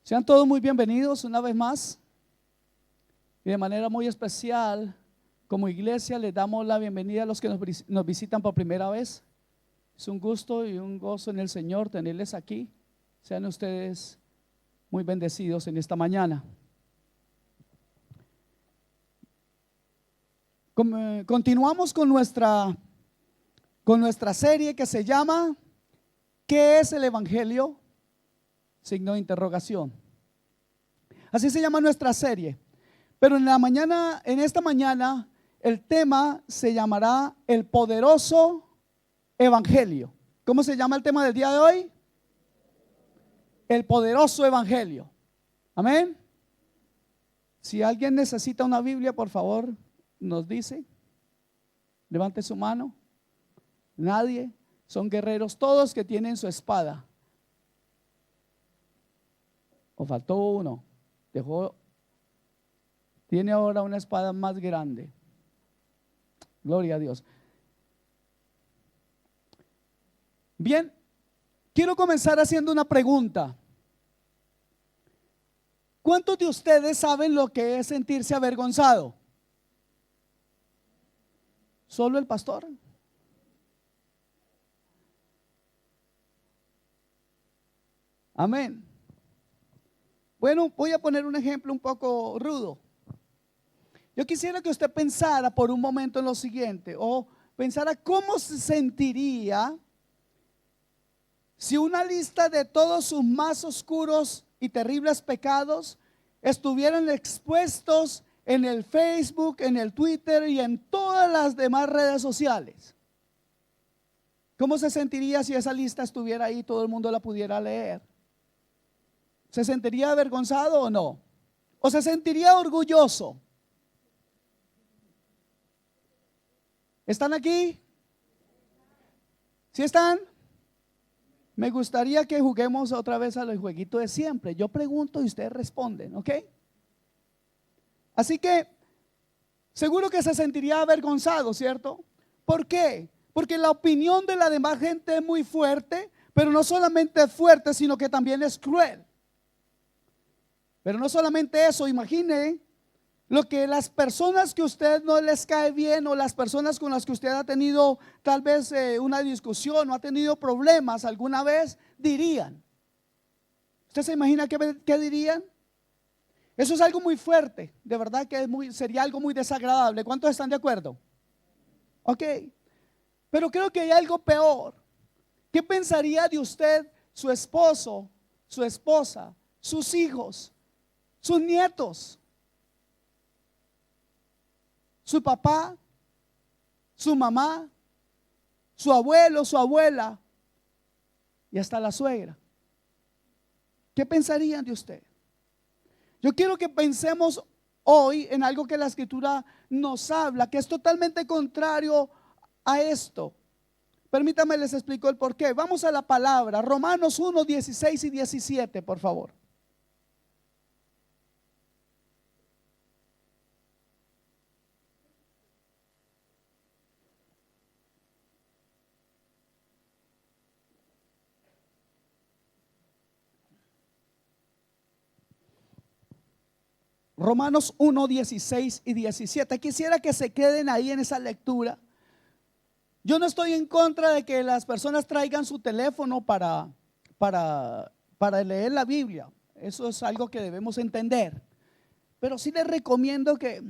Sean todos muy bienvenidos una vez más y de manera muy especial como iglesia les damos la bienvenida a los que nos visitan por primera vez. Es un gusto y un gozo en el Señor tenerles aquí. Sean ustedes muy bendecidos en esta mañana. Continuamos con nuestra serie que se llama ¿Qué es el Evangelio? Signo de interrogación. Así se llama nuestra serie. Pero en esta mañana, el tema se llamará el poderoso Evangelio. ¿Cómo se llama el tema del día de hoy? El poderoso Evangelio. Amén. Si alguien necesita una Biblia, por favor, nos dice. Levante su mano. Nadie. Son guerreros todos que tienen su espada. O faltó uno. Tiene ahora una espada más grande. Gloria a Dios. Bien, quiero comenzar haciendo una pregunta. ¿Cuántos de ustedes saben lo que es sentirse avergonzado? ¿Solo el pastor? Amén. Bueno, voy a poner un ejemplo un poco rudo. Yo quisiera que usted pensara por un momento en lo siguiente, o pensara cómo se sentiría si una lista de todos sus más oscuros y terribles pecados estuvieran expuestos en el Facebook, en el Twitter y en todas las demás redes sociales. ¿Cómo se sentiría si esa lista estuviera ahí y todo el mundo la pudiera leer? ¿Se sentiría avergonzado o no? ¿O se sentiría orgulloso? ¿Están aquí? ¿Sí están? Me gustaría que juguemos otra vez al jueguito de siempre. Yo pregunto y ustedes responden, ¿ok? Así que seguro que se sentiría avergonzado, ¿cierto? ¿Por qué? Porque la opinión de la demás gente es muy fuerte, pero no solamente es fuerte, sino que también es cruel. Pero no solamente eso, imagine lo que las personas que a usted no les cae bien o las personas con las que usted ha tenido tal vez una discusión o ha tenido problemas alguna vez dirían. ¿Usted se imagina qué dirían? Eso es algo muy fuerte, de verdad que sería algo muy desagradable. ¿Cuántos están de acuerdo? Ok, pero creo que hay algo peor. ¿Qué pensaría de usted su esposo, su esposa, sus hijos, sus nietos, su papá, su mamá, su abuelo, su abuela y hasta la suegra? ¿Qué pensarían de usted? Yo quiero que pensemos hoy en algo que la Escritura nos habla, que es totalmente contrario a esto. Permítanme les explico el por qué. Vamos a la palabra, Romanos 1, 16 y 17, por favor. Romanos 1, 16 y 17. Quisiera que se queden ahí en esa lectura. Yo no estoy en contra de que las personas traigan su teléfono para leer la Biblia. Eso es algo que debemos entender. Pero sí les recomiendo que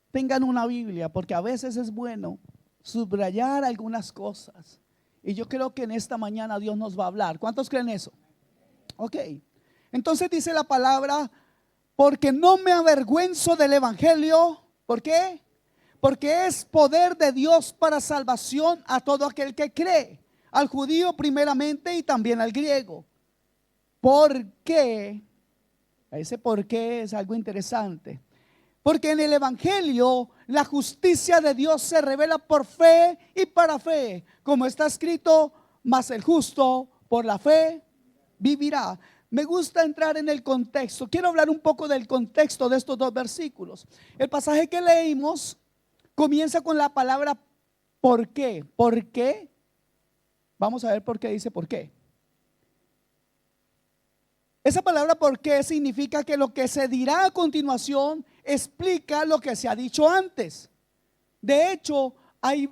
tengan una Biblia, porque a veces es bueno subrayar algunas cosas. Y yo creo que en esta mañana Dios nos va a hablar. ¿Cuántos creen eso? Ok. Entonces dice la palabra: porque no me avergüenzo del Evangelio. ¿Por qué? Porque es poder de Dios para salvación a todo aquel que cree, al judío primeramente y también al griego. ¿Por qué? Ese por qué es algo interesante. Porque en el Evangelio la justicia de Dios se revela por fe y para fe, como está escrito: mas el justo por la fe vivirá. Me gusta entrar en el contexto. Quiero hablar un poco del contexto de estos dos versículos. El pasaje que leímos comienza con la palabra ¿por qué? ¿Por qué? Vamos a ver por qué dice por qué. Esa palabra por qué significa que lo que se dirá a continuación explica lo que se ha dicho antes. De hecho, hay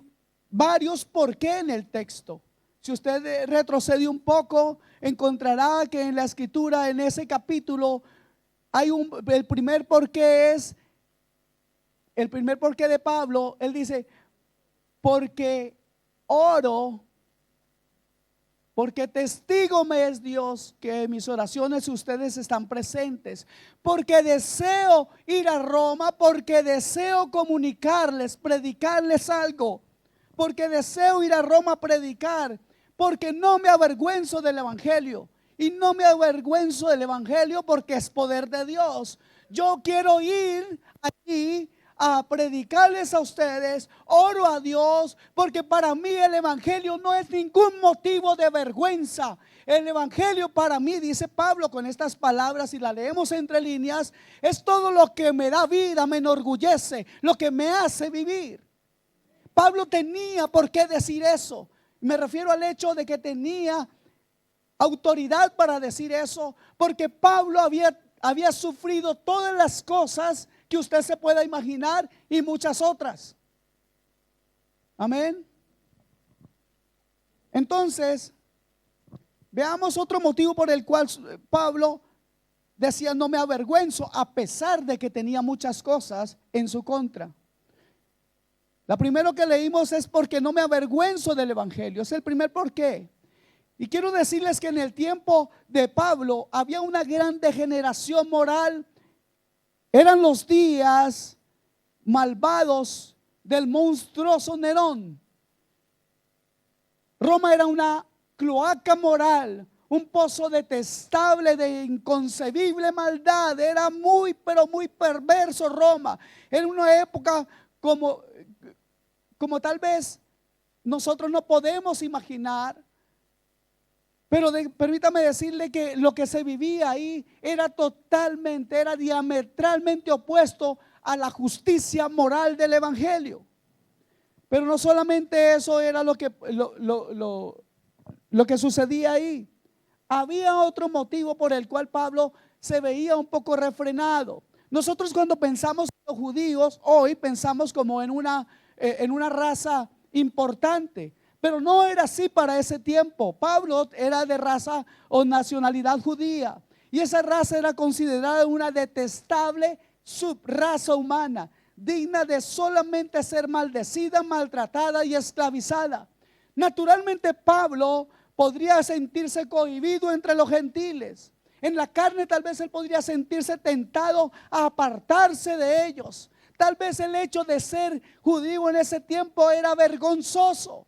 varios por qué en el texto. Si usted retrocede un poco, encontrará que en la escritura, en ese capítulo, el primer por qué es, el primer por qué de Pablo. Él dice, porque oro, porque testigo me es Dios que en mis oraciones ustedes están presentes, porque deseo ir a Roma, porque deseo comunicarles, predicarles algo, porque deseo ir a Roma a predicar, porque no me avergüenzo del evangelio. Y no me avergüenzo del evangelio porque es poder de Dios. Yo quiero ir allí a predicarles a ustedes, oro a Dios, porque para mí el evangelio no es ningún motivo de vergüenza. El evangelio para mí, dice Pablo con estas palabras, y la leemos entre líneas, es todo lo que me da vida, me enorgullece, lo que me hace vivir. Pablo tenía por qué decir eso. Me refiero al hecho de que tenía autoridad para decir eso, porque Pablo había sufrido todas las cosas que usted se pueda imaginar y muchas otras. Amén. Entonces, veamos otro motivo por el cual Pablo decía no me avergüenzo, a pesar de que tenía muchas cosas en su contra. La primero que leímos es porque no me avergüenzo del evangelio. Es el primer por qué. Y quiero decirles que en el tiempo de Pablo había una gran degeneración moral. Eran los días malvados del monstruoso Nerón. Roma era una cloaca moral, un pozo detestable de inconcebible maldad. Era muy, pero muy perverso Roma. Era una época como tal vez nosotros no podemos imaginar. Pero permítame decirle que lo que se vivía ahí era diametralmente opuesto a la justicia moral del evangelio. Pero no solamente eso era lo que sucedía ahí. Había otro motivo por el cual Pablo se veía un poco refrenado. Nosotros cuando pensamos en los judíos, hoy pensamos como en una raza importante. Pero no era así para ese tiempo. Pablo era de raza o nacionalidad judía. Y esa raza era considerada una detestable subraza humana, digna de solamente ser maldecida, maltratada y esclavizada. Naturalmente Pablo podría sentirse cohibido entre los gentiles. En la carne tal vez él podría sentirse tentado a apartarse de ellos. Tal vez el hecho de ser judío en ese tiempo era vergonzoso.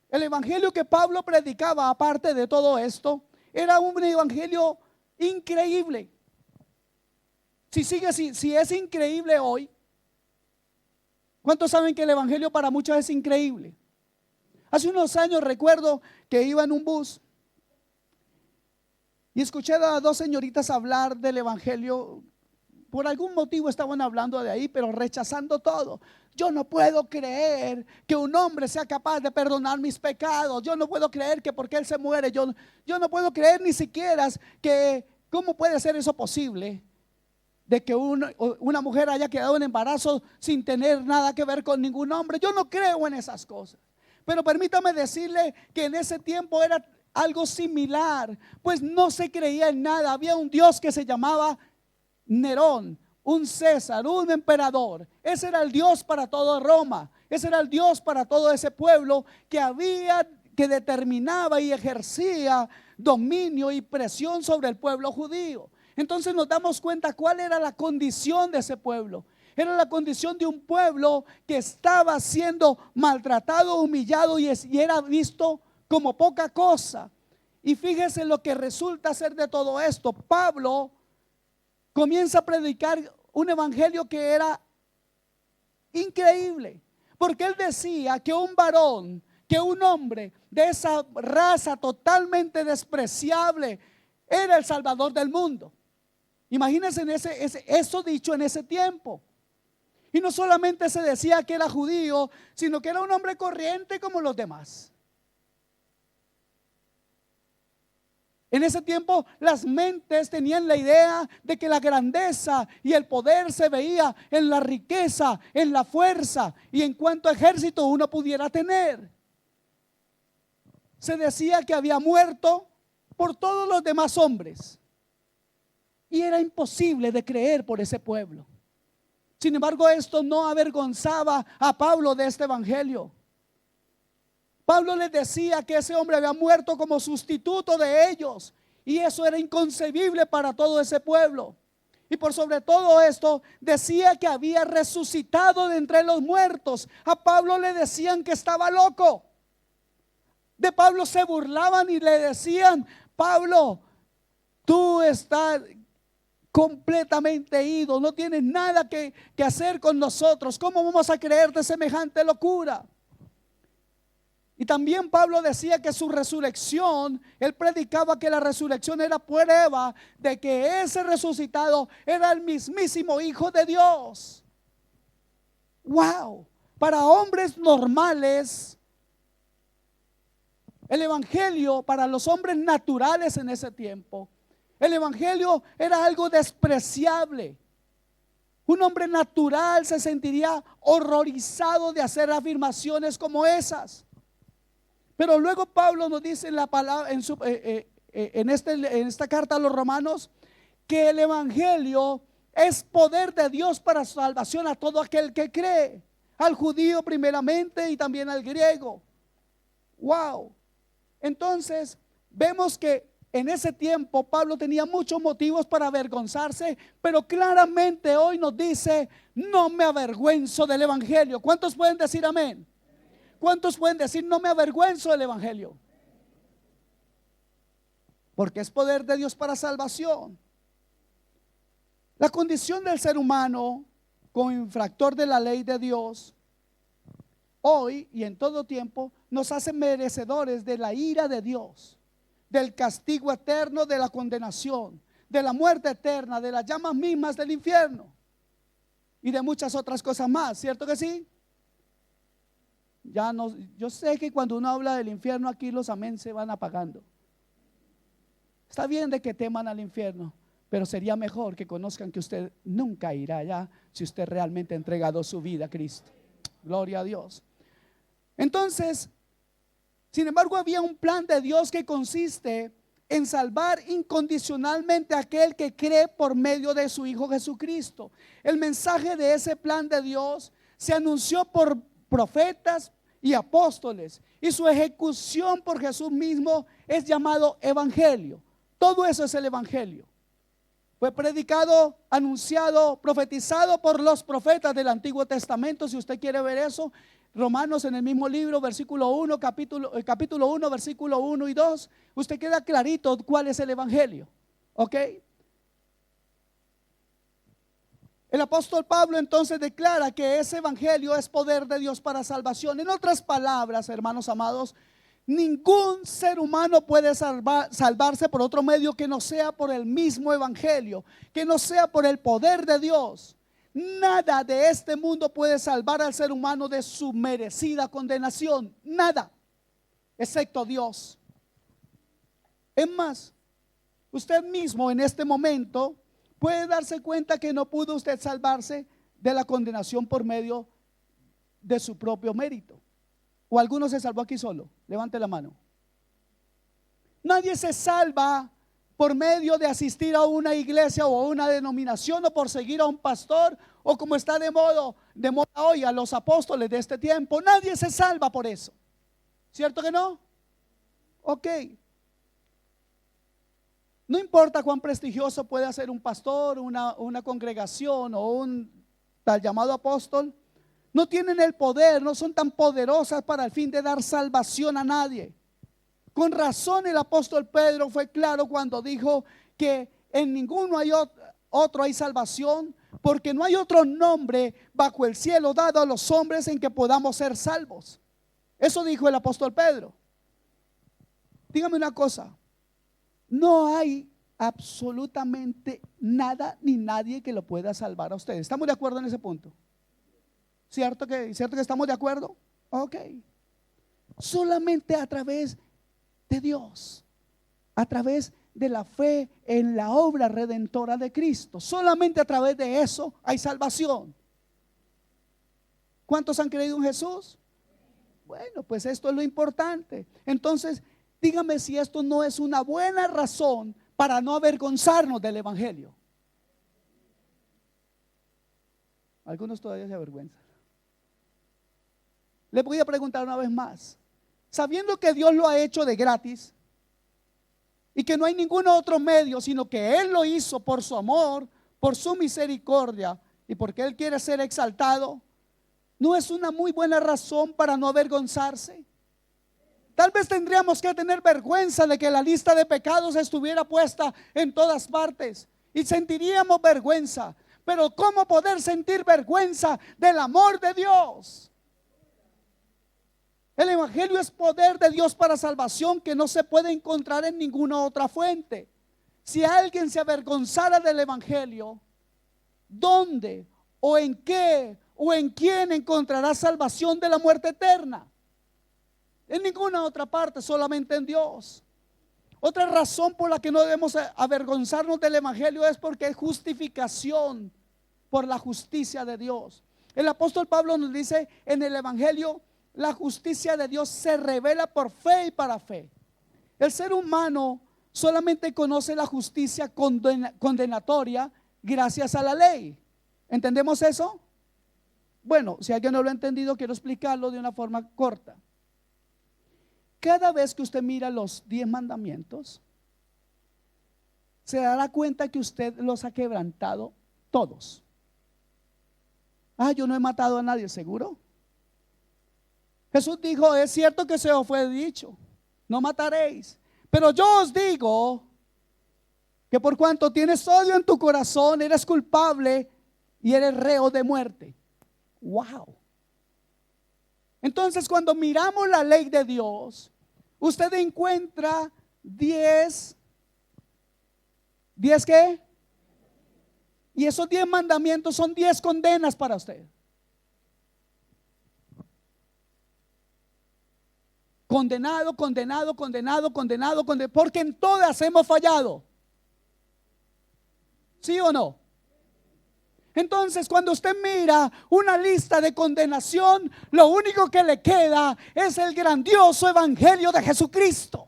El evangelio que Pablo predicaba, aparte de todo esto, era un evangelio increíble. Si es increíble hoy, ¿cuántos saben que el evangelio para muchos es increíble? Hace unos años recuerdo que iba en un bus y escuché a dos señoritas hablar del evangelio. Por algún motivo estaban hablando de ahí, pero rechazando todo. Yo no puedo creer que un hombre sea capaz de perdonar mis pecados. Yo no puedo creer que porque él se muere, yo no puedo creer ni siquiera que, ¿cómo puede ser eso posible? De que una mujer haya quedado en embarazo sin tener nada que ver con ningún hombre. Yo no creo en esas cosas. Pero permítame decirle que en ese tiempo era algo similar, pues no se creía en nada. Había un Dios que se llamaba Nerón, un César, un emperador. Ese era el Dios para toda Roma. Ese era el Dios para todo ese pueblo que determinaba y ejercía dominio y presión sobre el pueblo judío. Entonces nos damos cuenta cuál era la condición de ese pueblo. Era la condición de un pueblo que estaba siendo maltratado, humillado y era visto como poca cosa. Y fíjese lo que resulta ser de todo esto. Pablo comienza a predicar un evangelio que era increíble, porque él decía que un varón, que un hombre de esa raza totalmente despreciable era el Salvador del mundo. Imagínense eso dicho en ese tiempo. Y no solamente se decía que era judío, sino que era un hombre corriente como los demás. En ese tiempo las mentes tenían la idea de que la grandeza y el poder se veía en la riqueza, en la fuerza y en cuánto ejército uno pudiera tener. Se decía que había muerto por todos los demás hombres y era imposible de creer por ese pueblo. Sin embargo, esto no avergonzaba a Pablo de este evangelio. Pablo les decía que ese hombre había muerto como sustituto de ellos, y eso era inconcebible para todo ese pueblo. Y por sobre todo esto decía que había resucitado de entre los muertos. A Pablo le decían que estaba loco. De Pablo se burlaban y le decían: Pablo, tú estás completamente ido, no tienes nada que hacer con nosotros. ¿Cómo vamos a creerte semejante locura? Y también Pablo decía que su resurrección, él predicaba que la resurrección era prueba de que ese resucitado era el mismísimo Hijo de Dios. Wow, para hombres normales, el evangelio, para los hombres naturales en ese tiempo, el evangelio era algo despreciable. Un hombre natural se sentiría horrorizado de hacer afirmaciones como esas. Pero luego Pablo nos dice en la palabra, en esta carta a los romanos, que el evangelio es poder de Dios para salvación a todo aquel que cree, al judío primeramente y también al griego. Wow. Entonces vemos que en ese tiempo Pablo tenía muchos motivos para avergonzarse, pero claramente hoy nos dice: no me avergüenzo del evangelio. ¿Cuántos pueden decir amén? ¿Cuántos pueden decir: no me avergüenzo del evangelio? Porque es poder de Dios para salvación. La condición del ser humano como infractor de la ley de Dios, hoy y en todo tiempo, nos hace merecedores de la ira de Dios, del castigo eterno, de la condenación, de la muerte eterna, de las llamas mismas del infierno y de muchas otras cosas más. ¿Cierto que sí? Ya no, yo sé que cuando uno habla del infierno aquí los amén se van apagando. Está bien de que teman al infierno, pero sería mejor que conozcan que usted nunca irá allá si usted realmente ha entregado su vida a Cristo. Gloria a Dios. Entonces, sin embargo, había un plan de Dios que consiste en salvar incondicionalmente a aquel que cree por medio de su Hijo Jesucristo. El mensaje de ese plan de Dios se anunció por profetas y apóstoles, y su ejecución por Jesús mismo es llamado evangelio. Todo eso es el evangelio. Fue predicado, anunciado, profetizado por los profetas del Antiguo Testamento. Si usted quiere ver eso, Romanos en el mismo libro, versículo 1, capítulo 1, versículo 1 y 2, usted queda clarito cuál es el evangelio. ¿Ok? El apóstol Pablo entonces declara que ese evangelio es poder de Dios para salvación. En otras palabras, hermanos amados, ningún ser humano puede salvarse por otro medio que no sea por el mismo evangelio, que no sea por el poder de Dios. Nada de este mundo puede salvar al ser humano de su merecida condenación. Nada, excepto Dios. Es más, usted mismo en este momento puede darse cuenta que no pudo usted salvarse de la condenación por medio de su propio mérito. ¿O alguno se salvó aquí solo? Levante la mano. Nadie se salva por medio de asistir a una iglesia o a una denominación, o por seguir a un pastor, o como está de moda hoy a los apóstoles de este tiempo. Nadie se salva por eso. ¿Cierto que no? Ok. No importa cuán prestigioso pueda ser un pastor, una congregación o un tal llamado apóstol, no tienen el poder, no son tan poderosas para el fin de dar salvación a nadie. Con razón el apóstol Pedro fue claro cuando dijo que en ninguno hay otro hay salvación, porque no hay otro nombre bajo el cielo dado a los hombres en que podamos ser salvos. Eso dijo el apóstol Pedro. Dígame una cosa, no hay absolutamente nada ni nadie que lo pueda salvar a ustedes. ¿Estamos de acuerdo en ese punto? ¿Cierto que estamos de acuerdo? Ok. Solamente a través de Dios, a través de la fe en la obra redentora de Cristo. Solamente a través de eso hay salvación. ¿Cuántos han creído en Jesús? Bueno, pues esto es lo importante. Entonces, dígame si esto no es una buena razón para no avergonzarnos del evangelio. Algunos todavía se avergüenzan. Les voy a preguntar una vez más. Sabiendo que Dios lo ha hecho de gratis y que no hay ningún otro medio, sino que Él lo hizo por su amor, por su misericordia y porque Él quiere ser exaltado, ¿no es una muy buena razón para no avergonzarse? Tal vez tendríamos que tener vergüenza de que la lista de pecados estuviera puesta en todas partes y sentiríamos vergüenza. Pero ¿cómo poder sentir vergüenza del amor de Dios? El evangelio es poder de Dios para salvación que no se puede encontrar en ninguna otra fuente. Si alguien se avergonzara del evangelio, ¿dónde o en qué o en quién encontrará salvación de la muerte eterna? En ninguna otra parte, solamente en Dios. Otra razón por la que no debemos avergonzarnos del evangelio es porque es justificación por la justicia de Dios. El apóstol Pablo nos dice en el evangelio: la justicia de Dios se revela por fe y para fe. El ser humano solamente conoce la justicia condenatoria gracias a la ley. ¿Entendemos eso? Bueno, si alguien no lo ha entendido, quiero explicarlo de una forma corta. Cada vez que usted mira los 10 mandamientos, se dará cuenta que usted los ha quebrantado todos. Yo no he matado a nadie, ¿seguro? Jesús dijo: es cierto que se os fue dicho, no mataréis, pero yo os digo que por cuanto tienes odio en tu corazón, eres culpable y eres reo de muerte. Wow. Entonces, cuando miramos la ley de Dios, usted encuentra 10 ¿qué? Y esos 10 mandamientos son 10 condenas para usted. Condenado, condenado, condenado, condenado, porque en todas hemos fallado. ¿Sí o no? Entonces, cuando usted mira una lista de condenación, lo único que le queda es el grandioso evangelio de Jesucristo.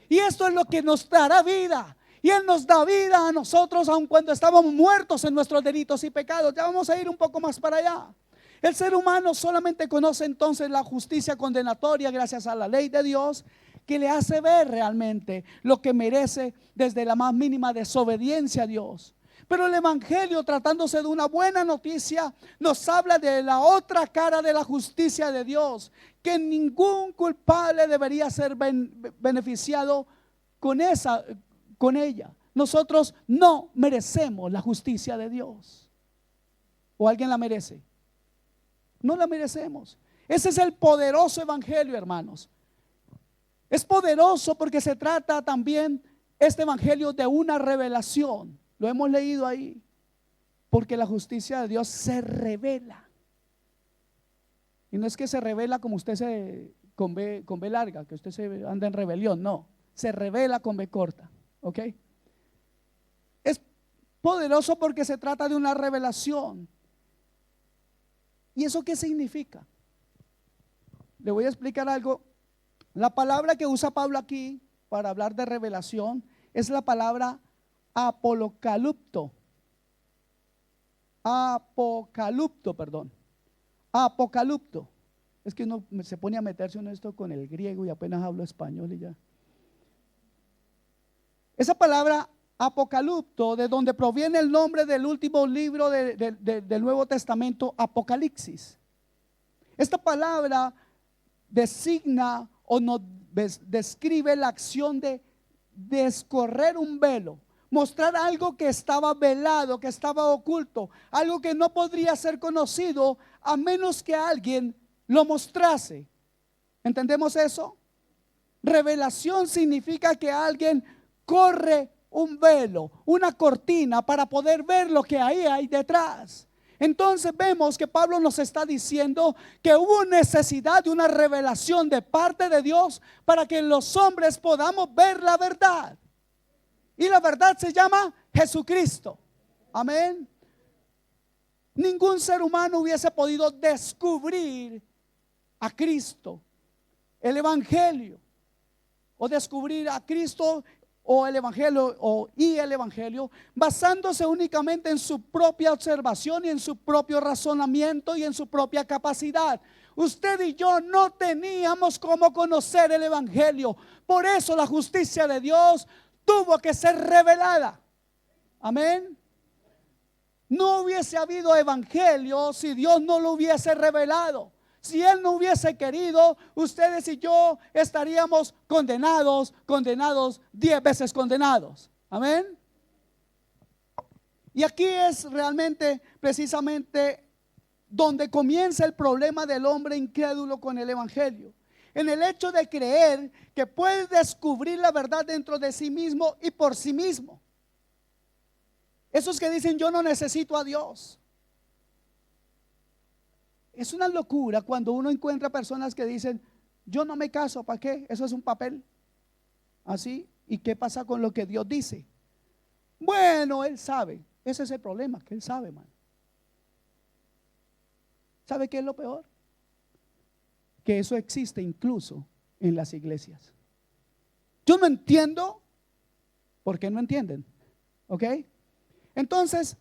Y esto es lo que nos dará vida. Y Él nos da vida a nosotros aun cuando estábamos muertos en nuestros delitos y pecados. Ya vamos a ir un poco más para allá. El ser humano solamente conoce entonces la justicia condenatoria gracias a la ley de Dios, que le hace ver realmente lo que merece desde la más mínima desobediencia a Dios. Pero el evangelio, tratándose de una buena noticia, nos habla de la otra cara de la justicia de Dios, que ningún culpable debería ser beneficiado con ella. Nosotros no merecemos la justicia de Dios. ¿O alguien la merece? No la merecemos. Ese es el poderoso evangelio, hermanos. Es poderoso porque se trata también este evangelio de una revelación. Lo hemos leído ahí. Porque la justicia de Dios se revela. Y no es que se revela como usted con B larga, que usted se anda en rebelión. No, se revela con B corta. ¿Ok? Es poderoso porque se trata de una revelación. ¿Y eso qué significa? Le voy a explicar algo. La palabra que usa Pablo aquí para hablar de revelación es la palabra apocalipto. Apocalipto. Es que uno se pone a meterse en esto con el griego y apenas hablo español y ya. Esa palabra apocalipto, de donde proviene el nombre del último libro del Nuevo Testamento, Apocalipsis. Esta palabra designa o nos describe la acción de descorrer un velo, mostrar algo que estaba velado, que estaba oculto, algo que no podría ser conocido a menos que alguien lo mostrase. ¿Entendemos eso? Revelación significa que alguien corre un velo, una cortina para poder ver lo que ahí hay detrás. Entonces vemos que Pablo nos está diciendo que hubo necesidad de una revelación de parte de Dios para que los hombres podamos ver la verdad. Y la verdad se llama Jesucristo. Amén. Ningún ser humano hubiese podido descubrir a Cristo, el Evangelio, o descubrir a Cristo o el Evangelio y el Evangelio basándose únicamente en su propia observación y en su propio razonamiento y en su propia capacidad. Usted y yo no teníamos cómo conocer el Evangelio. Por eso la justicia de Dios tuvo que ser revelada. Amén. No hubiese habido evangelio si Dios no lo hubiese revelado. Si Él no hubiese querido, ustedes y yo estaríamos condenados 10 veces condenados. Amén. Y aquí es realmente, precisamente, donde comienza el problema del hombre incrédulo con el evangelio. En el hecho de creer que puede descubrir la verdad dentro de sí mismo y por sí mismo. Esos que dicen yo no necesito a Dios. Es una locura cuando uno encuentra personas que dicen yo no me caso, ¿para qué? Eso es un papel. Así. ¿Y qué pasa con lo que Dios dice? Bueno, Él sabe. Ese es el problema, que Él sabe, hermano. ¿Sabe qué es lo peor? Que eso existe incluso en las iglesias. Yo no entiendo. ¿Por qué no entienden? ¿Ok? Entonces,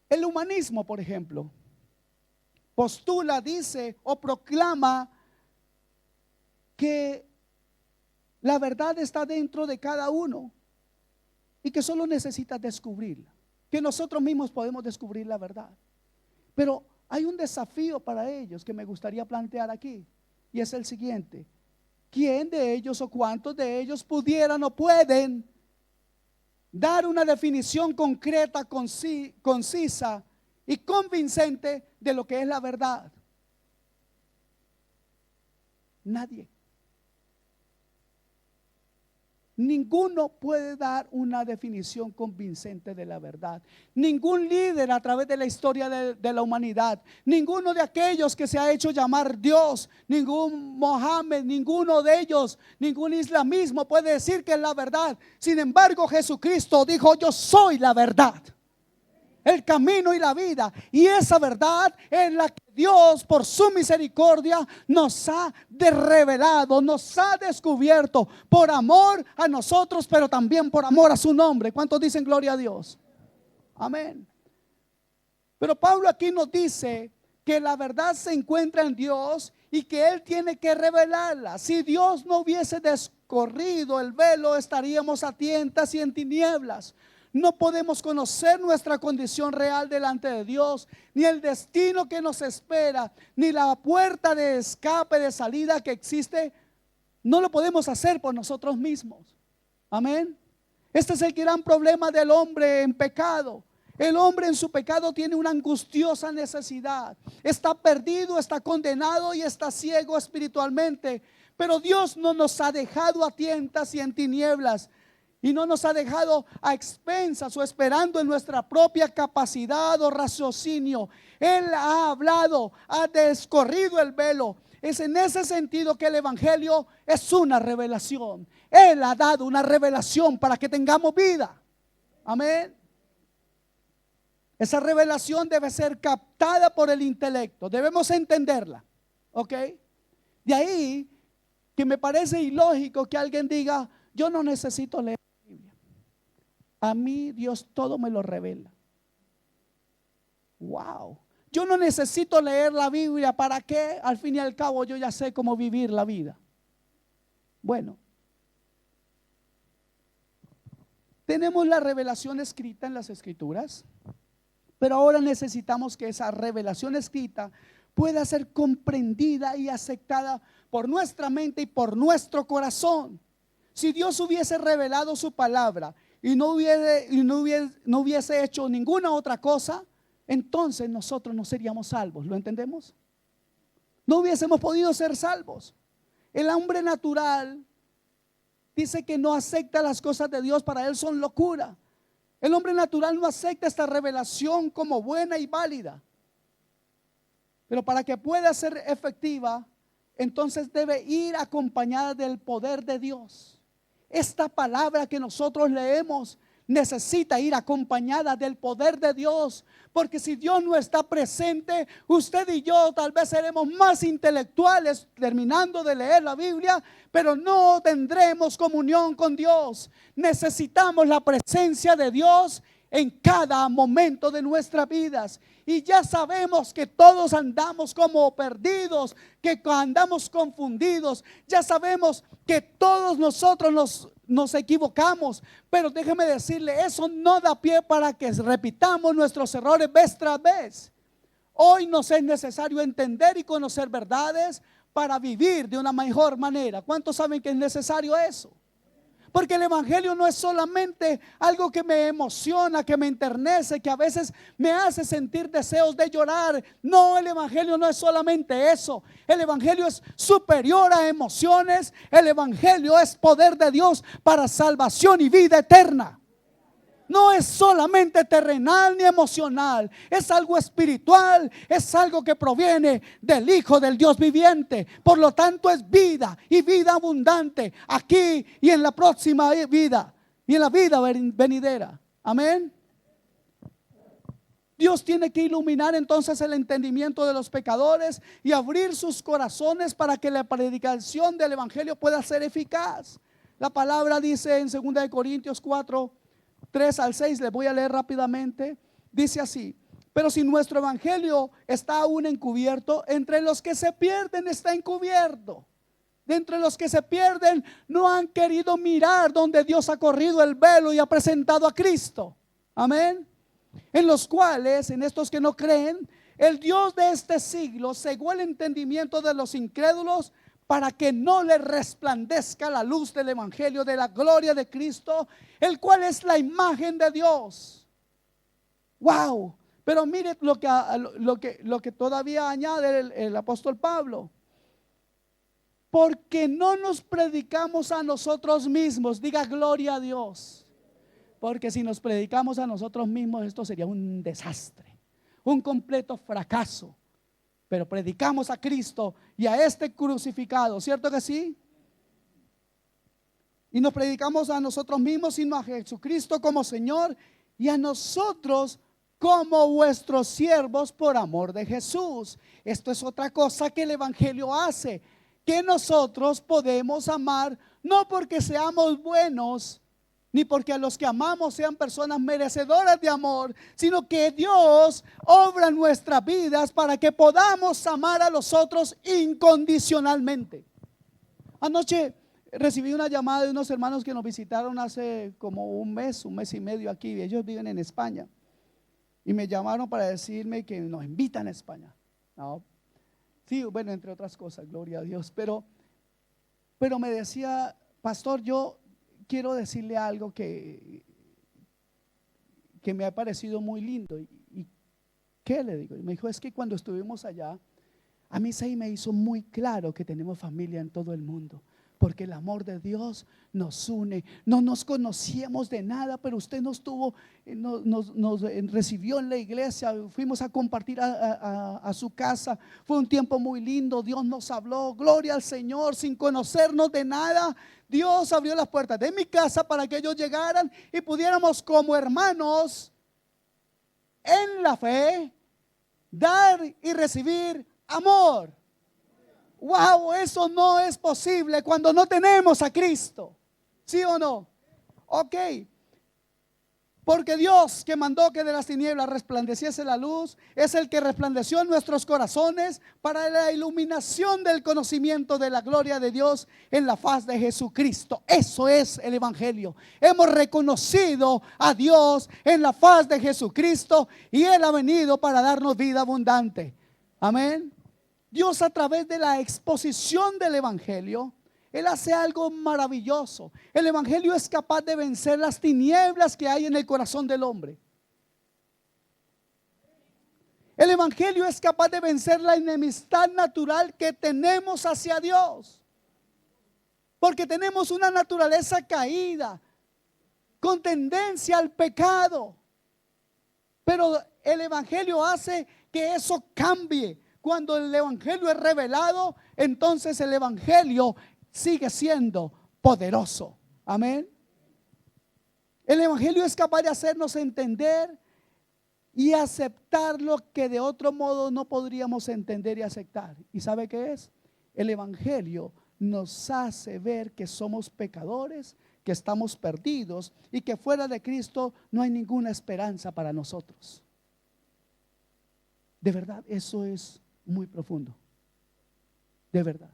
el humanismo, por ejemplo, postula, dice o proclama que la verdad está dentro de cada uno y que solo necesita descubrirla, que nosotros mismos podemos descubrir la verdad. Pero hay un desafío para ellos que me gustaría plantear aquí, y es el siguiente: ¿quién de ellos o cuántos de ellos pudieran o pueden dar una definición concreta, concisa y convincente de lo que es la verdad? Nadie. Ninguno puede dar una definición convincente de la verdad. Ningún líder a través de la historia de la humanidad, ninguno de aquellos que se ha hecho llamar Dios, ningún Mohammed, ninguno de ellos, ningún islamismo puede decir que es la verdad. Sin embargo, Jesucristo dijo: yo soy la verdad, el camino y la vida. Y esa verdad es la que Dios, por su misericordia, nos ha revelado, nos ha descubierto, por amor a nosotros, pero también por amor a su nombre. ¿Cuántos dicen gloria a Dios? Amén. Pero Pablo aquí nos dice que la verdad se encuentra en Dios y que Él tiene que revelarla. Si Dios no hubiese descorrido el velo, estaríamos a tientas y en tinieblas. No podemos conocer nuestra condición real delante de Dios, ni el destino que nos espera, ni la puerta de escape, de salida que existe. No lo podemos hacer por nosotros mismos. Amén. Este es el gran problema del hombre en pecado. El hombre en su pecado tiene una angustiosa necesidad. Está perdido, está condenado y está ciego espiritualmente. Pero Dios no nos ha dejado a tientas y en tinieblas. Y no nos ha dejado a expensas o esperando en nuestra propia capacidad o raciocinio. Él ha hablado, ha descorrido el velo. Es en ese sentido que el evangelio es una revelación. Él ha dado una revelación para que tengamos vida. Amén. Esa revelación debe ser captada por el intelecto. Debemos entenderla. ¿Ok? De ahí que me parece ilógico que alguien diga: yo no necesito leer la Biblia. A mí Dios todo me lo revela. Wow. Yo no necesito leer la Biblia. ¿Para qué? Al fin y al cabo yo ya sé cómo vivir la vida. Bueno, tenemos la revelación escrita en las Escrituras, pero ahora necesitamos que esa revelación escrita pueda ser comprendida y aceptada por nuestra mente y por nuestro corazón. Si Dios hubiese revelado su palabra y no hubiese hecho ninguna otra cosa, entonces nosotros no seríamos salvos. ¿Lo entendemos? No hubiésemos podido ser salvos. El hombre natural dice que no acepta las cosas de Dios, para él son locura. El hombre natural no acepta esta revelación como buena y válida. Pero para que pueda ser efectiva, entonces debe ir acompañada del poder de Dios. esta palabra que nosotros leemos necesita ir acompañada del poder de Dios, porque si Dios no está presente, usted y yo tal vez seremos más intelectuales terminando de leer la Biblia, pero no tendremos comunión con Dios. Necesitamos la presencia de Dios en cada momento de nuestras vidas. Y ya sabemos que todos andamos como perdidos, que andamos confundidos. Ya sabemos que todos nosotros nos equivocamos, pero déjeme decirle, eso no da pie para que repitamos nuestros errores vez tras vez. Hoy nos es necesario entender y conocer verdades para vivir de una mejor manera. ¿Cuántos saben que es necesario eso? Porque el evangelio no es solamente algo que me emociona, que me enternece, que a veces me hace sentir deseos de llorar. No, el evangelio no es solamente eso. El evangelio es superior a emociones. El evangelio es poder de Dios para salvación y vida eterna. No es solamente terrenal ni emocional, es algo espiritual, es algo que proviene del Hijo del Dios viviente. Por lo tanto es vida y vida abundante aquí y en la próxima vida y en la vida venidera. Amén. Dios tiene que iluminar entonces el entendimiento de los pecadores y abrir sus corazones para que la predicación del evangelio pueda ser eficaz. La palabra dice en 2 Corintios 4, 3 al 6, les voy a leer rápidamente. Dice así: pero si nuestro evangelio está aún encubierto, entre los que se pierden está encubierto. De entre los que se pierden no han querido mirar donde Dios ha corrido el velo y ha presentado a Cristo. Amén. En los cuales, en estos que no creen, el Dios de este siglo cegó el entendimiento de los incrédulos, para que no le resplandezca la luz del evangelio de la gloria de Cristo, el cual es la imagen de Dios. Wow. Pero mire lo que todavía añade el apóstol Pablo. Porque no nos predicamos a nosotros mismos. Diga gloria a Dios. Porque si nos predicamos a nosotros mismos, esto sería un desastre, un completo fracaso. Pero predicamos a Cristo y a este crucificado, ¿cierto que sí? Y nos predicamos a nosotros mismos, sino a Jesucristo como Señor y a nosotros como vuestros siervos por amor de Jesús. Esto es otra cosa que el evangelio hace, que nosotros podemos amar no porque seamos buenos, ni porque a los que amamos sean personas merecedoras de amor, sino que Dios obra en nuestras vidas para que podamos amar a los otros incondicionalmente. Anoche recibí una llamada de unos hermanos que nos visitaron hace como un mes y medio aquí. Ellos viven en España y me llamaron para decirme que nos invitan a España. No. Sí, bueno, entre otras cosas, gloria a Dios. Pero me decía: pastor, yo quiero decirle algo que me ha parecido muy lindo. ¿Y qué le digo? Y me dijo: es que cuando estuvimos allá, a mí se me hizo muy claro que tenemos familia en todo el mundo, porque el amor de Dios nos une. No nos conocíamos de nada, pero usted nos recibió en la iglesia, fuimos a compartir a su casa. Fue un tiempo muy lindo. Dios nos habló, gloria al Señor, sin conocernos de nada. Dios abrió las puertas de mi casa para que ellos llegaran y pudiéramos como hermanos en la fe dar y recibir amor. Wow, eso no es posible cuando no tenemos a Cristo. ¿Sí o no? Ok. Porque Dios, que mandó que de las tinieblas resplandeciese la luz, es el que resplandeció en nuestros corazones para la iluminación del conocimiento de la gloria de Dios en la faz de Jesucristo. Eso es el evangelio. Hemos reconocido a Dios en la faz de Jesucristo y Él ha venido para darnos vida abundante. Amén. Dios, a través de la exposición del evangelio, Él hace algo maravilloso. El evangelio es capaz de vencer las tinieblas que hay en el corazón del hombre. El evangelio es capaz de vencer la enemistad natural que tenemos hacia Dios, porque tenemos una naturaleza caída, con tendencia al pecado. Pero el evangelio hace que eso cambie. Cuando el evangelio es revelado, entonces el evangelio sigue siendo poderoso. Amén. El evangelio es capaz de hacernos entender y aceptar lo que de otro modo no podríamos entender y aceptar. ¿Y sabe qué es? El evangelio nos hace ver que somos pecadores, que estamos perdidos y que fuera de Cristo no hay ninguna esperanza para nosotros. De verdad, eso es muy profundo. De verdad.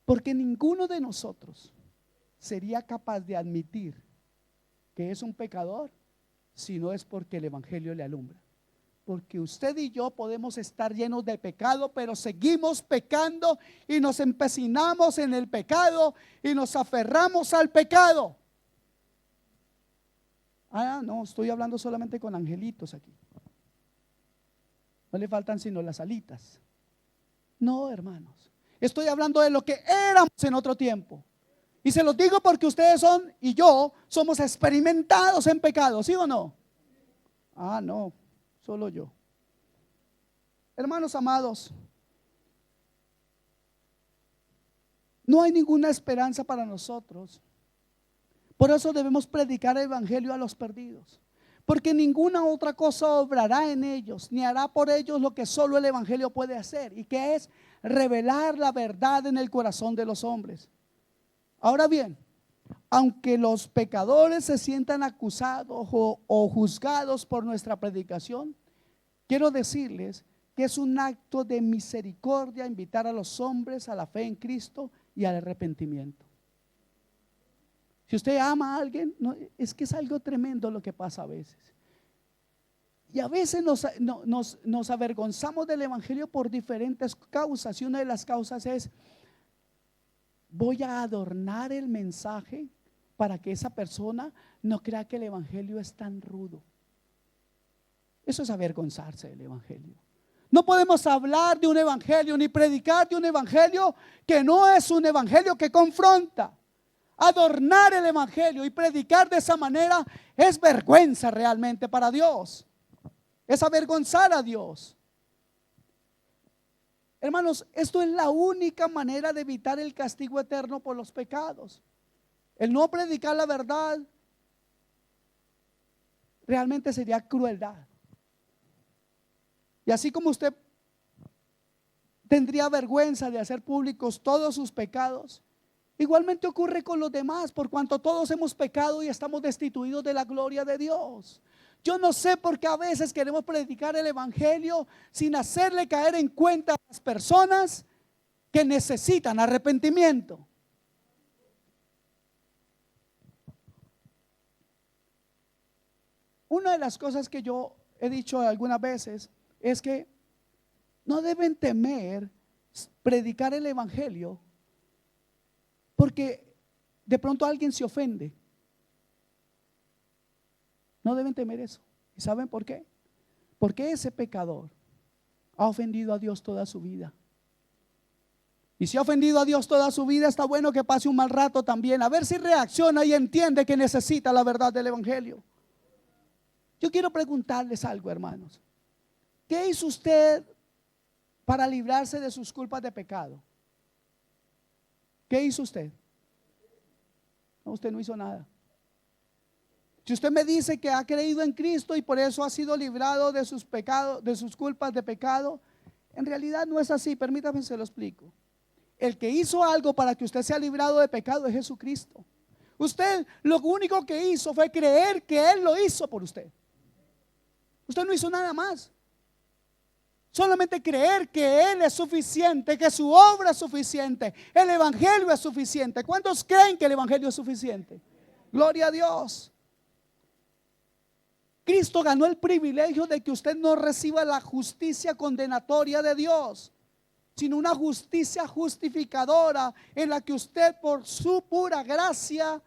Porque ninguno de nosotros sería capaz de admitir que es un pecador si no es porque el evangelio le alumbra. Porque usted y yo podemos estar llenos de pecado, pero seguimos pecando y nos empecinamos en el pecado y nos aferramos al pecado. No, estoy hablando solamente con angelitos aquí. No le faltan sino las alitas. No, hermanos. Estoy hablando de lo que éramos en otro tiempo. Y se los digo porque ustedes son y yo somos experimentados en pecado, ¿sí o no? No, solo yo. Hermanos amados, no hay ninguna esperanza para nosotros. Por eso debemos predicar el evangelio a los perdidos. Porque ninguna otra cosa obrará en ellos, ni hará por ellos lo que solo el evangelio puede hacer. ¿Y qué es? Revelar la verdad en el corazón de los hombres. Ahora bien, aunque los pecadores se sientan acusados o juzgados por nuestra predicación, quiero decirles que es un acto de misericordia invitar a los hombres a la fe en Cristo y al arrepentimiento. Si usted ama a alguien, es que es algo tremendo lo que pasa a veces. Y a veces nos avergonzamos del evangelio por diferentes causas. Y una de las causas es: voy a adornar el mensaje para que esa persona no crea que el evangelio es tan rudo. Eso es avergonzarse del evangelio. No podemos hablar de un evangelio ni predicar de un evangelio que no es un evangelio que confronta. Adornar el evangelio y predicar de esa manera es vergüenza realmente para Dios. Es avergonzar a Dios. Hermanos, esto es la única manera de evitar el castigo eterno por los pecados. El no predicar la verdad realmente sería crueldad. Y así como usted tendría vergüenza de hacer públicos todos sus pecados, igualmente ocurre con los demás, por cuanto todos hemos pecado y estamos destituidos de la gloria de Dios. Yo no sé por qué a veces queremos predicar el evangelio sin hacerle caer en cuenta a las personas que necesitan arrepentimiento. Una de las cosas que yo he dicho algunas veces es que no deben temer predicar el evangelio porque de pronto alguien se ofende. No deben temer eso. ¿Y saben por qué? Porque ese pecador ha ofendido a Dios toda su vida. Y si ha ofendido a Dios toda su vida, está bueno que pase un mal rato también, a ver si reacciona y entiende que necesita la verdad del evangelio. Yo quiero preguntarles algo, hermanos. ¿Qué hizo usted para librarse de sus culpas de pecado? ¿Qué hizo usted? No, usted no hizo nada. Si usted me dice que ha creído en Cristo y por eso ha sido librado de sus pecados, de sus culpas de pecado, en realidad no es así. Permítame, se lo explico. El que hizo algo para que usted sea librado de pecado es Jesucristo. Usted lo único que hizo fue creer que Él lo hizo por usted. Usted no hizo nada más. Solamente creer que Él es suficiente, que su obra es suficiente, el evangelio es suficiente. ¿Cuántos creen que el evangelio es suficiente? Gloria a Dios. Cristo ganó el privilegio de que usted no reciba la justicia condenatoria de Dios, sino una justicia justificadora en la que usted por su pura gracia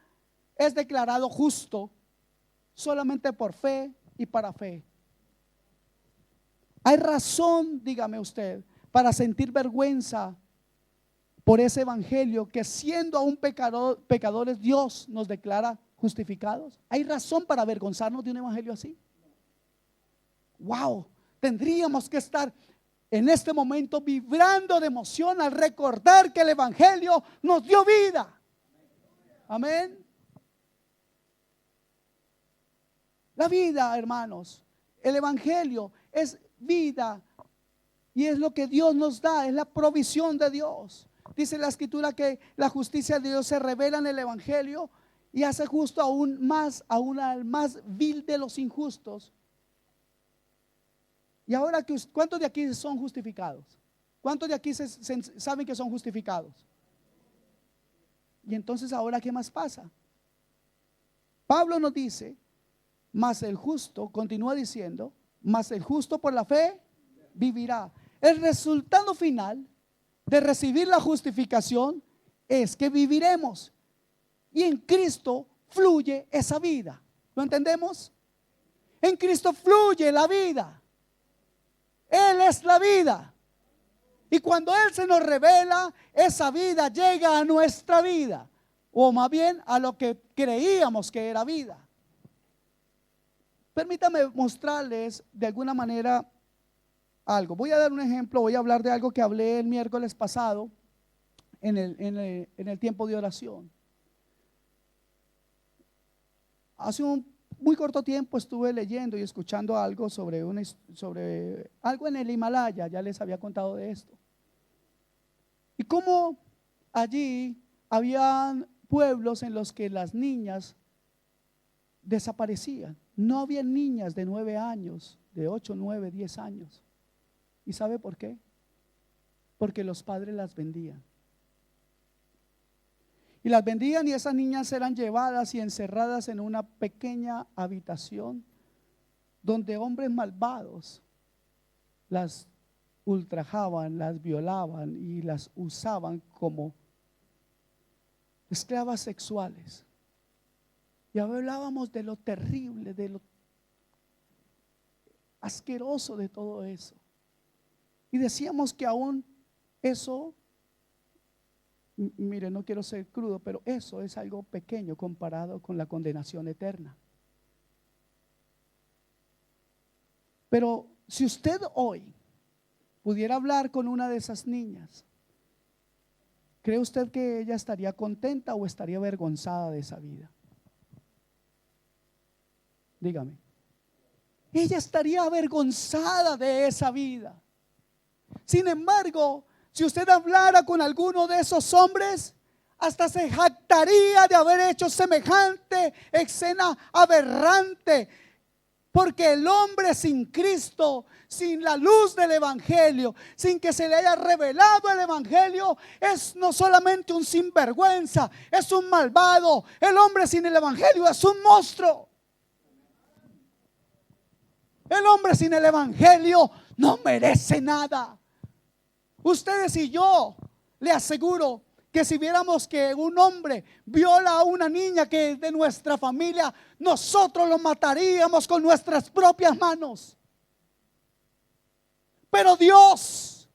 es declarado justo, solamente por fe y para fe. Hay razón, dígame usted, para sentir vergüenza por ese evangelio que siendo aún pecadores Dios nos declara justificados. ¿Hay razón para avergonzarnos de un evangelio así? Wow, tendríamos que estar en este momento vibrando de emoción al recordar que el evangelio nos dio vida. Amén. La vida, hermanos, el evangelio es vida y es lo que Dios nos da, es la provisión de Dios. Dice la escritura que la justicia de Dios se revela en el evangelio y hace justo aún al más vil de los injustos. Y ahora, ¿cuántos de aquí son justificados? ¿Cuántos de aquí saben que son justificados? Y entonces ahora, ¿qué más pasa? Pablo nos dice, mas el justo, continúa diciendo, mas el justo por la fe vivirá. El resultado final de recibir la justificación es que viviremos. Y en Cristo fluye esa vida. ¿Lo entendemos? En Cristo fluye la vida. Él es la vida. Y cuando Él se nos revela, esa vida llega a nuestra vida. O más bien a lo que creíamos que era vida. Permítame mostrarles de alguna manera algo. Voy a dar un ejemplo, voy a hablar de algo que hablé el miércoles pasado en el tiempo de oración. Hace un muy corto tiempo estuve leyendo y escuchando algo sobre algo en el Himalaya, ya les había contado de esto. Y cómo allí habían pueblos en los que las niñas desaparecían. No había niñas de 9 años, de 8, 9, 10 años. ¿Y sabe por qué? Porque los padres las vendían. Y las vendían y esas niñas eran llevadas y encerradas en una pequeña habitación donde hombres malvados las ultrajaban, las violaban y las usaban como esclavas sexuales. Y hablábamos de lo terrible, de lo asqueroso de todo eso. Y decíamos que aún eso, mire, no quiero ser crudo, pero eso es algo pequeño comparado con la condenación eterna. Pero si usted hoy pudiera hablar con una de esas niñas, ¿cree usted que ella estaría contenta o estaría avergonzada de esa vida? Dígame. Ella estaría avergonzada de esa vida. Sin embargo, si usted hablara con alguno de esos hombres, hasta se jactaría de haber hecho semejante escena aberrante. Porque el hombre sin Cristo, sin la luz del evangelio, sin que se le haya revelado el evangelio, es no solamente un sinvergüenza, es un malvado. El hombre sin el evangelio es un monstruo. El hombre sin el evangelio no merece nada. Ustedes y yo, le aseguro que si viéramos que un hombre viola a una niña que es de nuestra familia, nosotros lo mataríamos con nuestras propias manos. Pero Dios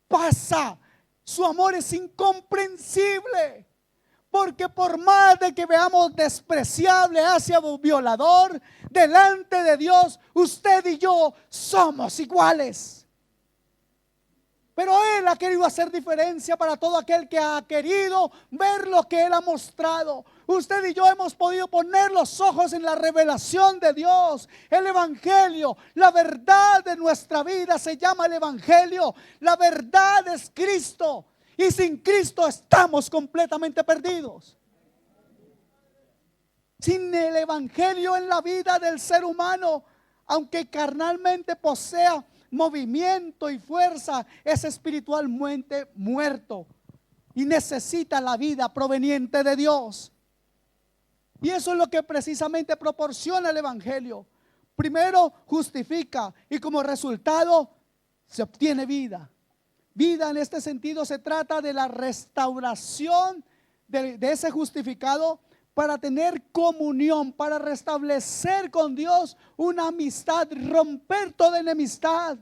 pasa, su amor es incomprensible. Porque por más de que veamos despreciable hacia un violador, delante de Dios, usted y yo somos iguales. Pero Él ha querido hacer diferencia para todo aquel que ha querido ver lo que Él ha mostrado. Usted y yo hemos podido poner los ojos en la revelación de Dios, el evangelio. La verdad de nuestra vida se llama el evangelio. La verdad es Cristo. Y sin Cristo estamos completamente perdidos. Sin el evangelio en la vida del ser humano, aunque carnalmente posea movimiento y fuerza, es espiritualmente muerto y necesita la vida proveniente de Dios. Y eso es lo que precisamente proporciona el evangelio. Primero justifica y como resultado se obtiene vida. Vida en este sentido se trata de la restauración de ese justificado para tener comunión, para restablecer con Dios una amistad, romper toda enemistad.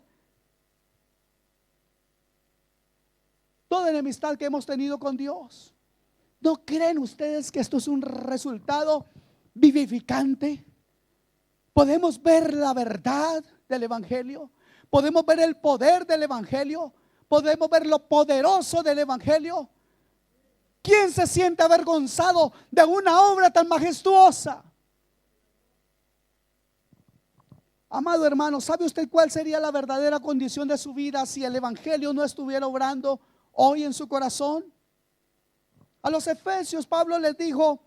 Toda enemistad que hemos tenido con Dios. ¿No creen ustedes que esto es un resultado vivificante? Podemos ver la verdad del evangelio, podemos ver el poder del evangelio, podemos ver lo poderoso del evangelio. ¿Quién se siente avergonzado de una obra tan majestuosa? Amado hermano, ¿sabe usted cuál sería la verdadera condición de su vida si el evangelio no estuviera obrando hoy en su corazón? A los efesios Pablo les dijo: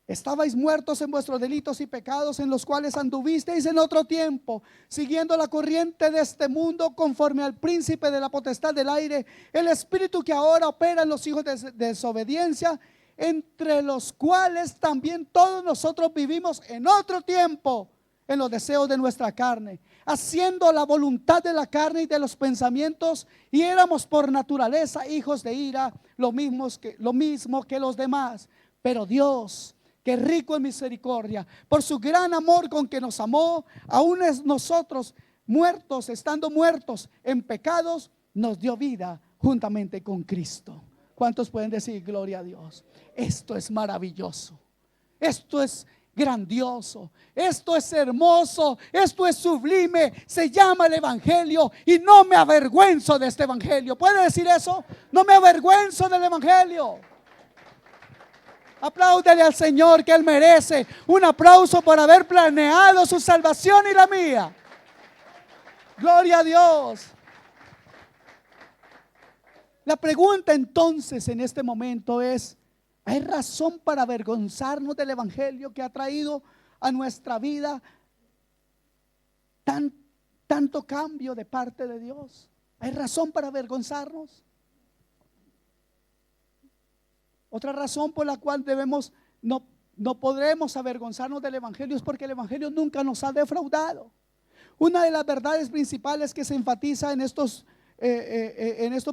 estabais muertos en vuestros delitos y pecados, en los cuales anduvisteis en otro tiempo, siguiendo la corriente de este mundo, conforme al príncipe de la potestad del aire, el espíritu que ahora opera en los hijos de desobediencia, entre los cuales también todos nosotros vivimos en otro tiempo, en los deseos de nuestra carne, haciendo la voluntad de la carne y de los pensamientos, y éramos por naturaleza hijos de ira, lo mismo que los demás. Pero Dios, que rico en misericordia, por su gran amor con que nos amó, aún nosotros muertos, estando muertos en pecados, nos dio vida juntamente con Cristo. ¿Cuántos pueden decir gloria a Dios? Esto es maravilloso, esto es grandioso, esto es hermoso, esto es sublime. Se llama el evangelio y no me avergüenzo de este evangelio. ¿Puede decir eso? No me avergüenzo del evangelio. Apláudele al Señor, que Él merece un aplauso por haber planeado su salvación y la mía. Gloria a Dios. La pregunta entonces en este momento es: ¿hay razón para avergonzarnos del evangelio que ha traído a nuestra vida tanto cambio de parte de Dios? ¿Hay razón para avergonzarnos? Otra razón por la cual no podremos avergonzarnos del evangelio es porque el evangelio nunca nos ha defraudado. Una de las verdades principales que se enfatiza en estos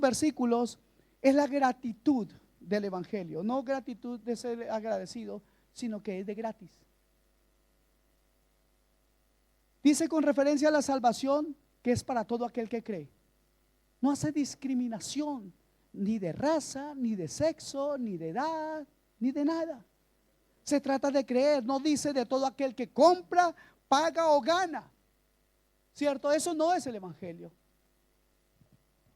versículos es la gratitud del evangelio. No gratitud de ser agradecido, sino que es de gratis. Dice con referencia a la salvación que es para todo aquel que cree. No hace discriminación ni de raza, ni de sexo, ni de edad, ni de nada. Se trata de creer. No dice de todo aquel que compra, paga o gana. ¿Cierto? Eso no es el evangelio.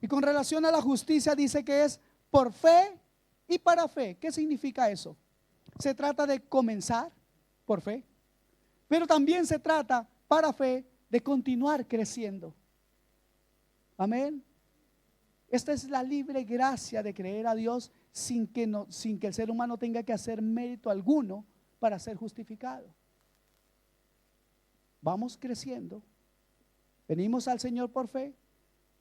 Y con relación a la justicia dice que es por fe y para fe. ¿Qué significa eso? Se trata de comenzar por fe, pero también se trata para fe de continuar creciendo. Amén. Esta es la libre gracia de creer a Dios sin que el ser humano tenga que hacer mérito alguno para ser justificado. Vamos creciendo. Venimos al Señor por fe,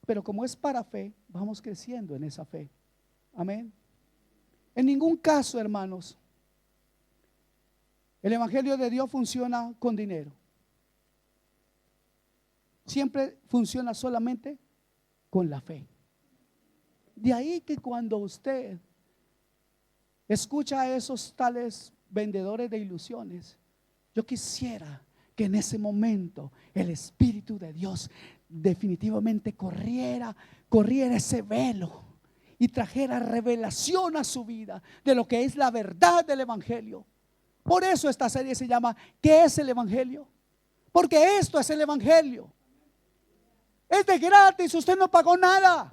pero como es para fe, vamos creciendo en esa fe. Amén. En ningún caso, hermanos, el evangelio de Dios funciona con dinero. Siempre funciona solamente con la fe. De ahí que cuando usted escucha a esos tales vendedores de ilusiones, yo quisiera que en ese momento el Espíritu de Dios definitivamente corriera ese velo y trajera revelación a su vida de lo que es la verdad del evangelio. Por eso esta serie se llama ¿qué es el evangelio? Porque esto es el evangelio. Es de gratis, usted no pagó nada,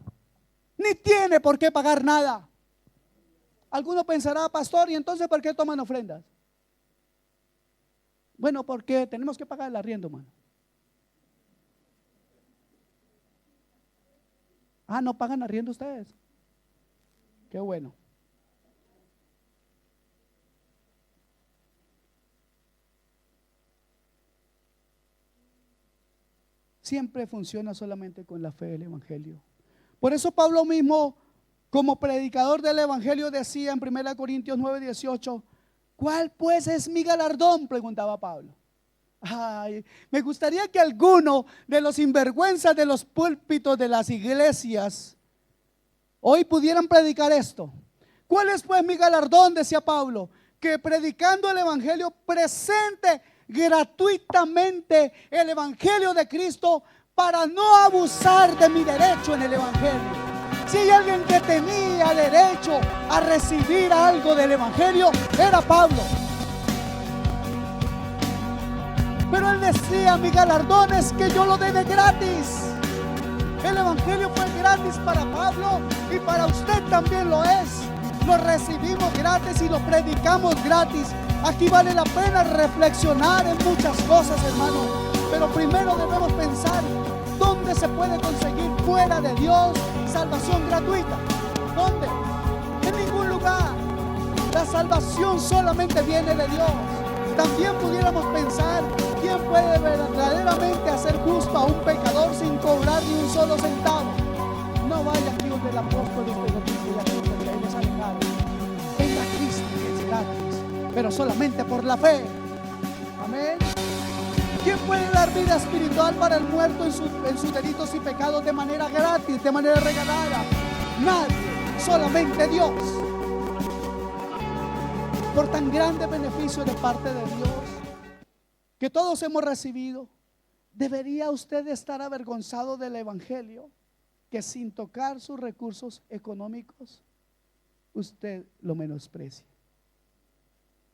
ni tiene por qué pagar nada. Alguno pensará: pastor, ¿y entonces por qué toman ofrendas? Bueno, porque tenemos que pagar el arriendo, hermano. Ah, ¿no pagan arriendo ustedes? Qué bueno. Siempre funciona solamente con la fe del evangelio. Por eso Pablo mismo, como predicador del evangelio, decía en 1 Corintios 9:18: ¿cuál pues es mi galardón?, preguntaba Pablo. Ay, me gustaría que alguno de los sinvergüenzas de los púlpitos de las iglesias hoy pudieran predicar esto. ¿Cuál es pues mi galardón?, decía Pablo, que predicando el evangelio presente gratuitamente el evangelio de Cristo para no abusar de mi derecho en el evangelio. Si hay alguien que tenía derecho a recibir algo del evangelio, era Pablo. Pero él decía: mi galardón es que yo lo dé de gratis. El evangelio fue gratis para Pablo y para usted también lo es. lo recibimos gratis y lo predicamos gratis. Aquí vale la pena reflexionar en muchas cosas, hermano, pero primero debemos pensar dónde se puede conseguir fuera de Dios salvación gratuita. ¿Dónde? En ningún lugar. La salvación solamente viene de Dios. También pudiéramos pensar, ¿quién puede verdaderamente hacer justo a un pecador sin cobrar ni un solo centavo? No vaya aquí donde el apóstol usted lo dice, ya él es alejado. Venga a Cristo, que es gratis, pero solamente por la fe. Amén. ¿Quién puede dar vida espiritual para el muerto en sus delitos y pecados de manera gratis, de manera regalada? Nadie, solamente Dios. Por tan grande beneficio de parte de Dios que todos hemos recibido, ¿debería usted estar avergonzado del evangelio? Que sin tocar sus recursos económicos usted lo menosprecia.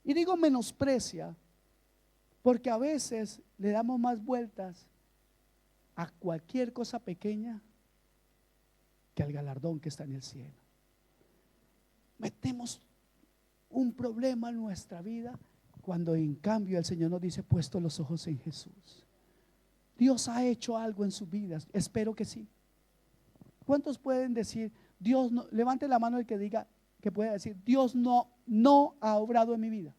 Y digo menosprecia porque a veces le damos más vueltas a cualquier cosa pequeña que al galardón que está en el cielo. Metemos un problema en nuestra vida cuando en cambio el Señor nos dice: puesto los ojos en Jesús. Dios ha hecho algo en sus vidas, espero que sí. ¿Cuántos pueden decir Dios no? Levante la mano el que diga, que pueda decir: Dios no ha obrado en mi vida.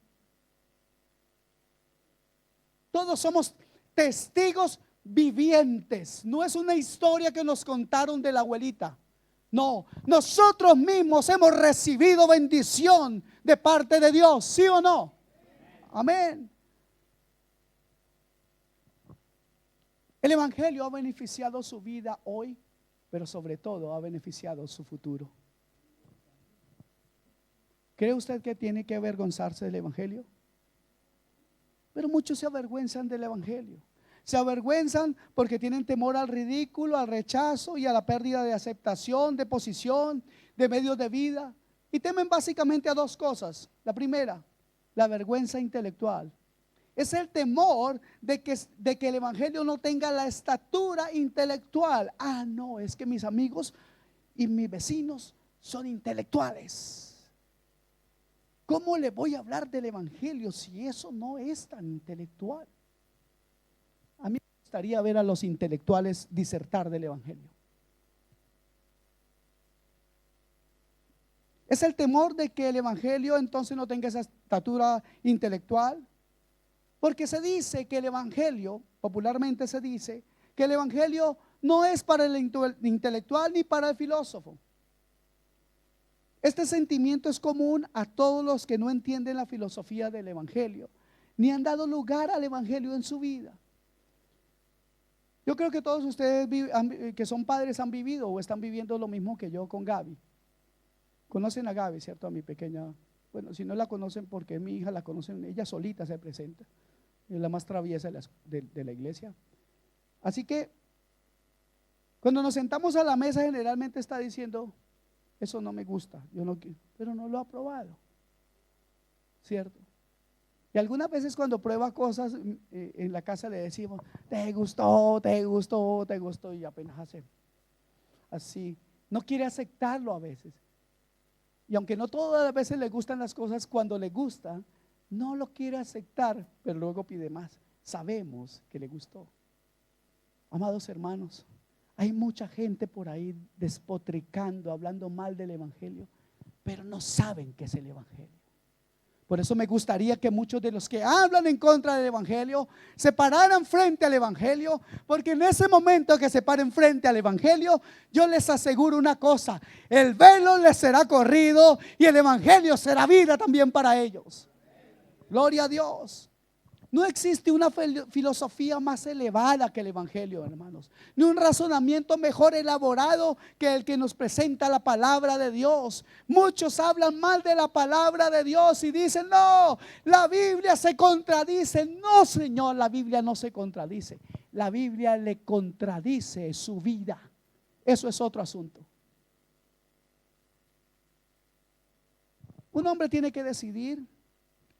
Todos somos testigos vivientes. No es una historia que nos contaron de la abuelita. No, nosotros mismos hemos recibido bendición de parte de Dios, ¿sí o no? Amén. El evangelio ha beneficiado su vida hoy, pero sobre todo ha beneficiado su futuro. ¿Cree usted que tiene que avergonzarse del evangelio? Pero muchos se avergüenzan del evangelio. Se avergüenzan porque tienen temor al ridículo, al rechazo y a la pérdida de aceptación, de posición, de medios de vida. Y temen básicamente a dos cosas. La primera, la vergüenza intelectual. Es el temor de que el evangelio no tenga la estatura intelectual. Ah, no, es que mis amigos y mis vecinos son intelectuales. ¿Cómo le voy a hablar del evangelio si eso no es tan intelectual? A mí me gustaría ver a los intelectuales disertar del evangelio. Es el temor de que el evangelio entonces no tenga esa estatura intelectual, porque se dice que el evangelio, popularmente se dice que el evangelio no es para el intelectual ni para el filósofo. Este sentimiento es común a todos los que no entienden la filosofía del evangelio, ni han dado lugar al evangelio en su vida. Yo creo que todos ustedes que son padres han vivido o están viviendo lo mismo que yo con Gaby. Conocen a Gaby, ¿cierto? A mi pequeña, bueno, si no la conocen porque mi hija la conocen, ella solita se presenta, es la más traviesa de la iglesia. Así que cuando nos sentamos a la mesa generalmente está diciendo: eso no me gusta, yo no quiero, pero no lo ha probado, ¿cierto? Y algunas veces cuando prueba cosas en la casa le decimos: te gustó, te gustó, te gustó, y apenas hace así, no quiere aceptarlo a veces. Y aunque no todas las veces le gustan las cosas, cuando le gusta, no lo quiere aceptar, pero luego pide más. Sabemos que le gustó. Amados hermanos, hay mucha gente por ahí despotricando, hablando mal del evangelio, pero no saben qué es el evangelio. Por eso me gustaría que muchos de los que hablan en contra del evangelio se pararan frente al evangelio, porque en ese momento que se paren frente al evangelio, yo les aseguro una cosa: el velo les será corrido y el evangelio será vida también para ellos. Gloria a Dios. No existe una filosofía más elevada que el evangelio, hermanos, ni un razonamiento mejor elaborado que el que nos presenta la palabra de Dios. Muchos hablan mal de la palabra de Dios y dicen: no, la Biblia se contradice. No, Señor, la Biblia no se contradice. La Biblia le contradice su vida. Eso es otro asunto. Un hombre tiene que decidir: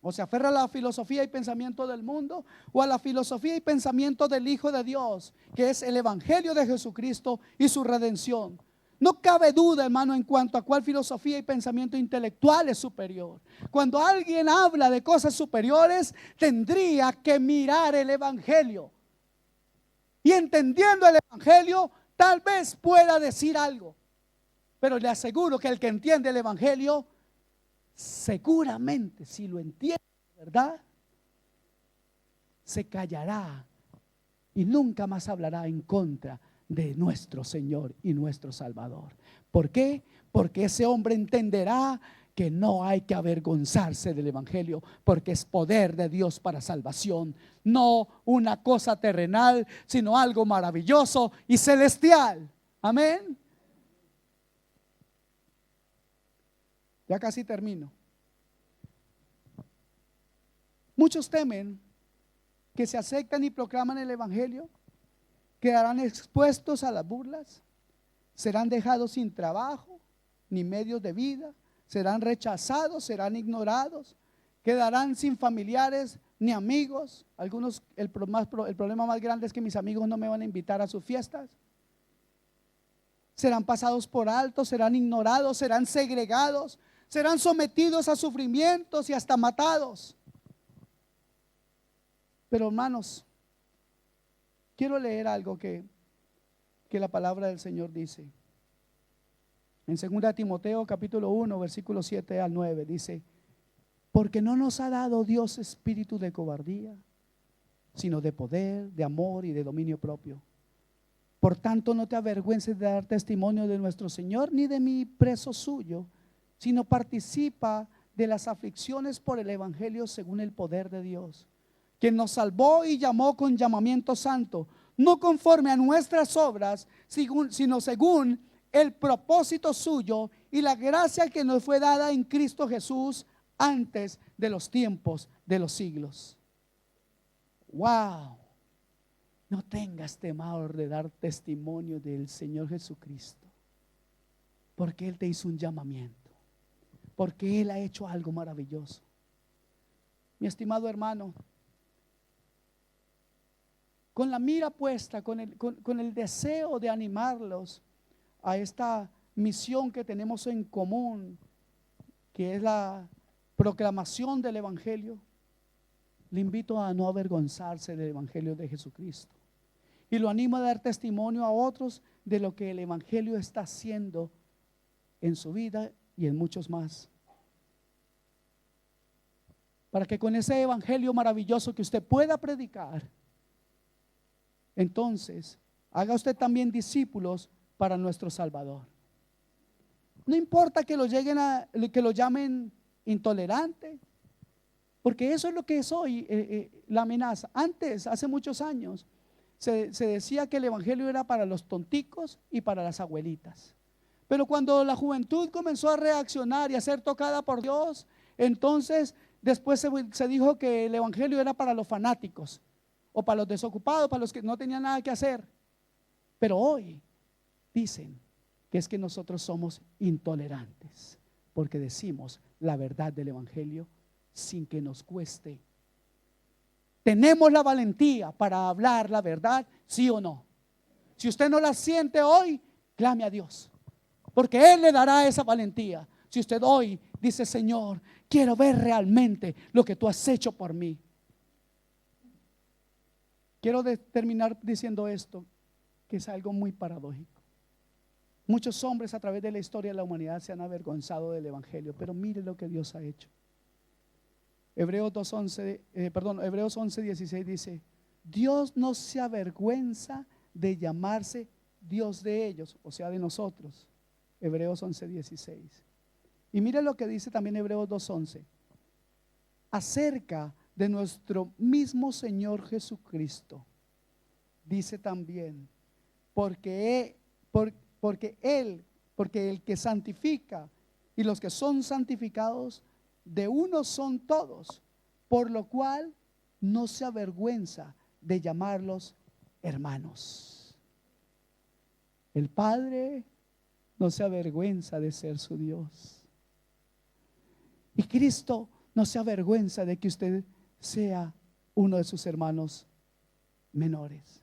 o se aferra a la filosofía y pensamiento del mundo, o a la filosofía y pensamiento del Hijo de Dios, que es el evangelio de Jesucristo y su redención. No cabe duda, hermano, en cuanto a cuál filosofía y pensamiento intelectual es superior. Cuando alguien habla de cosas superiores, tendría que mirar el Evangelio. Y entendiendo el Evangelio, tal vez pueda decir algo. Pero le aseguro que el que entiende el Evangelio, seguramente, si lo entiende, ¿verdad?, se callará y nunca más hablará en contra de nuestro Señor y nuestro Salvador. ¿Por qué? Porque ese hombre entenderá que no hay que avergonzarse del Evangelio, porque es poder de Dios para salvación, no una cosa terrenal, sino algo maravilloso y celestial. Amén. Ya casi termino. Muchos temen que se aceptan y proclaman el Evangelio quedarán expuestos a las burlas, serán dejados sin trabajo ni medios de vida, serán rechazados, serán ignorados, quedarán sin familiares ni amigos. Algunos, el problema más grande es que mis amigos no me van a invitar a sus fiestas. Serán pasados por alto, serán ignorados, serán segregados, serán sometidos a sufrimientos y hasta matados. Pero hermanos, quiero leer algo que la palabra del Señor dice. En 2 Timoteo capítulo 1 versículos 7 al 9 dice: porque no nos ha dado Dios espíritu de cobardía, sino de poder, de amor y de dominio propio. Por tanto, no te avergüences de dar testimonio de nuestro Señor, ni de mi preso suyo, sino participa de las aflicciones por el Evangelio según el poder de Dios, quien nos salvó y llamó con llamamiento santo, no conforme a nuestras obras, sino según el propósito suyo y la gracia que nos fue dada en Cristo Jesús antes de los tiempos de los siglos. Wow. No tengas temor de dar testimonio del Señor Jesucristo, porque Él te hizo un llamamiento, porque Él ha hecho algo maravilloso. Mi estimado hermano, con la mira puesta, con el deseo de animarlos a esta misión que tenemos en común, que es la proclamación del Evangelio, le invito a no avergonzarse del Evangelio de Jesucristo. Y lo animo a dar testimonio a otros de lo que el Evangelio está haciendo en su vida y en muchos más. Para que con ese Evangelio maravilloso que usted pueda predicar, entonces haga usted también discípulos para nuestro Salvador. No importa que lo llamen intolerante, porque eso es lo que es hoy la amenaza. Antes, hace muchos años, se decía que el Evangelio era para los tonticos y para las abuelitas. Pero cuando la juventud comenzó a reaccionar y a ser tocada por Dios, entonces después se dijo que el Evangelio era para los fanáticos o para los desocupados, para los que no tenían nada que hacer. Pero hoy dicen que es que nosotros somos intolerantes porque decimos la verdad del Evangelio sin que nos cueste. ¿Tenemos la valentía para hablar la verdad, sí o no? Si usted no la siente hoy, clame a Dios, porque Él le dará esa valentía. Si usted hoy dice: Señor, quiero ver realmente lo que tú has hecho por mí. Quiero terminar diciendo esto, que es algo muy paradójico. Muchos hombres a través de la historia de la humanidad se han avergonzado del Evangelio, pero mire lo que Dios ha hecho. Hebreos 11:16 dice: Dios no se avergüenza de llamarse Dios de ellos, o sea, de nosotros. Hebreos 11:16. Y mire lo que dice también Hebreos 2:11 acerca de nuestro mismo Señor Jesucristo. Dice también: porque el que santifica y los que son santificados de uno son todos, por lo cual no se avergüenza de llamarlos hermanos. El Padre no se avergüenza de ser su Dios, y Cristo no se avergüenza de que usted sea uno de sus hermanos menores.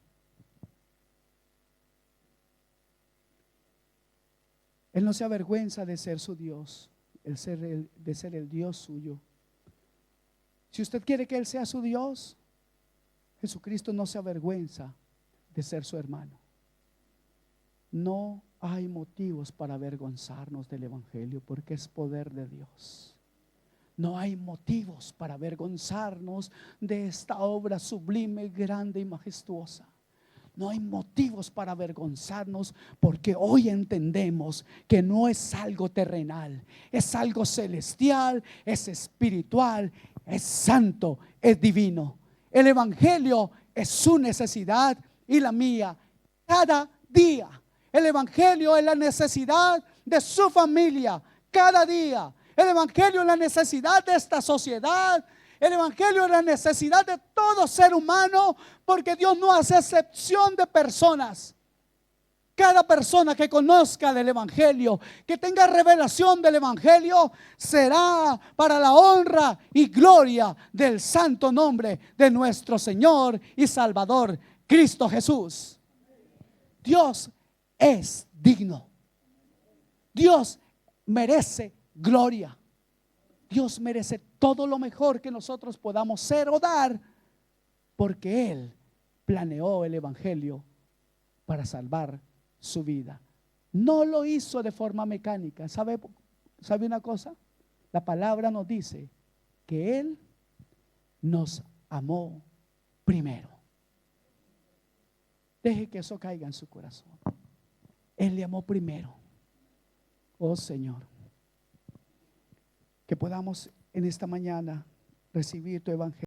Él no se avergüenza de ser su Dios, de ser el Dios suyo. Si usted quiere que Él sea su Dios, Jesucristo no se avergüenza de ser su hermano. No hay motivos para avergonzarnos del Evangelio, porque es poder de Dios. No hay motivos para avergonzarnos de esta obra sublime, grande y majestuosa. No hay motivos para avergonzarnos, porque hoy entendemos que no es algo terrenal, es algo celestial, es espiritual, es santo, es divino. El Evangelio es su necesidad y la mía cada día. El Evangelio es la necesidad de su familia cada día. El Evangelio es la necesidad de esta sociedad. El Evangelio es la necesidad de todo ser humano, porque Dios no hace excepción de personas. Cada persona que conozca del Evangelio, que tenga revelación del Evangelio, será para la honra y gloria del santo nombre de nuestro Señor y Salvador Cristo Jesús. Dios es digno. Dios merece gloria. Dios merece todo lo mejor que nosotros podamos ser o dar, porque Él planeó el Evangelio para salvar su vida. No lo hizo de forma mecánica. ¿Sabe una cosa? La palabra nos dice que Él nos amó primero. Deje que eso caiga en su corazón. Él le amó primero. Oh Señor, que podamos en esta mañana recibir tu evangelio.